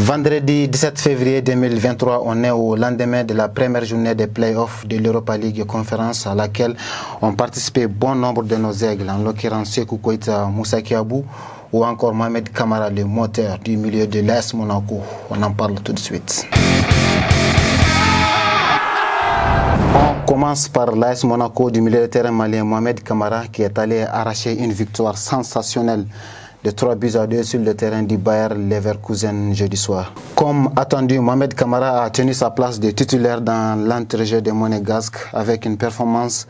Vendredi 17 février 2023, on est au lendemain de la première journée des playoffs de l'Europa League conférence à laquelle ont participé bon nombre de nos aigles, en l'occurrence Sékou Koïta, Moussa Kiabou ou encore Mohamed Kamara, le moteur du milieu de l'AS Monaco. On en parle tout de suite. On commence par l'AS Monaco du milieu de terrain malien Mohamed Kamara qui est allé arracher une victoire sensationnelle de 3-2 sur le terrain du Bayer Leverkusen jeudi soir. Comme attendu, Mohamed Kamara a tenu sa place de titulaire dans l'entrejeu des Monégasques avec une performance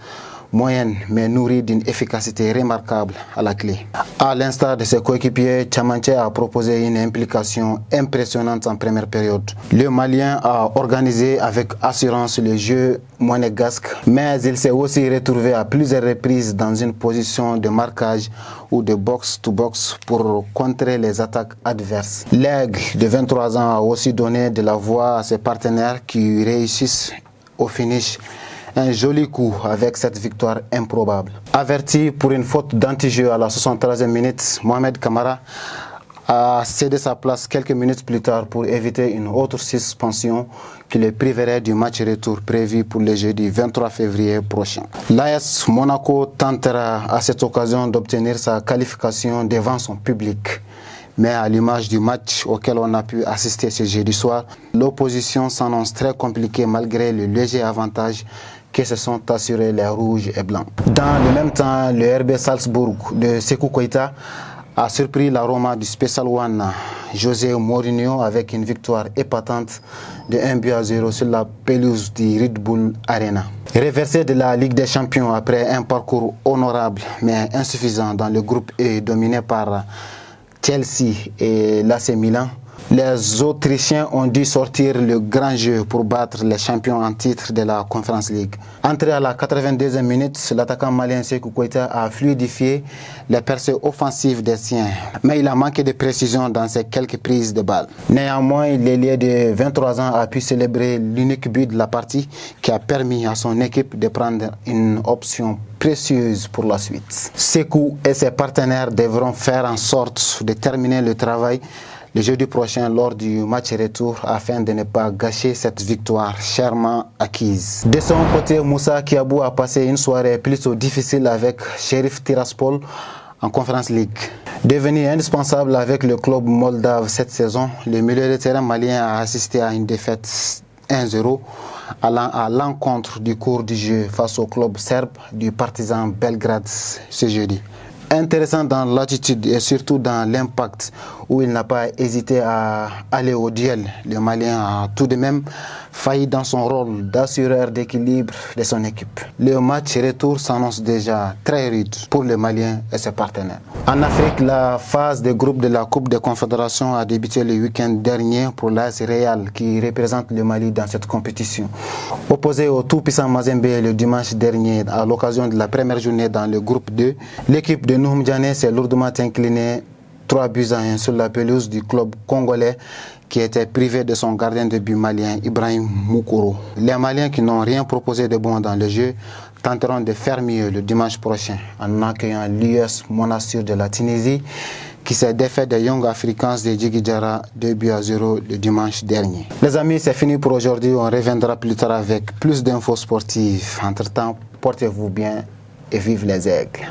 moyenne mais nourrie d'une efficacité remarquable à la clé. À l'instar de ses coéquipiers, Tchamanche a proposé une implication impressionnante en première période. Le Malien a organisé avec assurance le jeu monégasque, mais il s'est aussi retrouvé à plusieurs reprises dans une position de marquage ou de box-to-box pour contrer les attaques adverses. L'Aigle de 23 ans a aussi donné de la voix à ses partenaires qui réussissent au finish un joli coup avec cette victoire improbable. Averti pour une faute d'anti-jeu à la 73e minute, Mohamed Kamara a cédé sa place quelques minutes plus tard pour éviter une autre suspension qui le priverait du match retour prévu pour le jeudi 23 février prochain. L'AS Monaco tentera à cette occasion d'obtenir sa qualification devant son public. Mais à l'image du match auquel on a pu assister ce jeudi soir, l'opposition s'annonce très compliquée malgré le léger avantage que se sont assurés les rouges et blancs. Dans le même temps, le RB Salzbourg de Sékou Koïta a surpris la Roma du Special One José Mourinho avec une victoire épatante de 1-0 sur la pelouse du Red Bull Arena. Reversé de la Ligue des Champions après un parcours honorable mais insuffisant dans le groupe E dominé par Chelsea et l'AC Milan, les Autrichiens ont dû sortir le grand jeu pour battre les champions en titre de la Conference League. Entré à la 82e minute, l'attaquant malien Sékou Koïta a fluidifié les percées offensives des siens, mais il a manqué de précision dans ses quelques prises de balles. Néanmoins, l'ailier de 23 ans a pu célébrer l'unique but de la partie qui a permis à son équipe de prendre une option précieuse pour la suite. Sékou et ses partenaires devront faire en sorte de terminer le travail le jeudi prochain lors du match retour afin de ne pas gâcher cette victoire chèrement acquise. De son côté, Moussa Kiabou a passé une soirée plutôt difficile avec Sheriff Tiraspol en Conference League. Devenu indispensable avec le club moldave cette saison, le milieu de terrain malien a assisté à une défaite 1-0 allant à l'encontre du cours du jeu face au club serbe du Partizan Belgrade ce jeudi. Intéressant dans l'attitude et surtout dans l'impact où il n'a pas hésité à aller au duel. Le Malien a tout de même failli dans son rôle d'assureur d'équilibre de son équipe. Le match retour s'annonce déjà très rude pour le Malien et ses partenaires. En Afrique, la phase de groupe de la Coupe des Confédérations a débuté le week-end dernier pour l'AS Real qui représente le Mali dans cette compétition. Opposé au tout-puissant Mazembe le dimanche dernier à l'occasion de la première journée dans le groupe 2, l'équipe de Nouhou Mdiané s'est lourdement inclinée 3-1 sur la pelouse du club congolais qui était privé de son gardien de but malien Ibrahim Moukoro. Les Maliens qui n'ont rien proposé de bon dans le jeu tenteront de faire mieux le dimanche prochain en accueillant l'US Monastir de la Tunisie qui s'est défait des Young Africans de Djigui Diarra 2-0 le dimanche dernier. Les amis, c'est fini pour aujourd'hui. On reviendra plus tard avec plus d'infos sportives. Entre-temps, portez-vous bien et vive les aigles.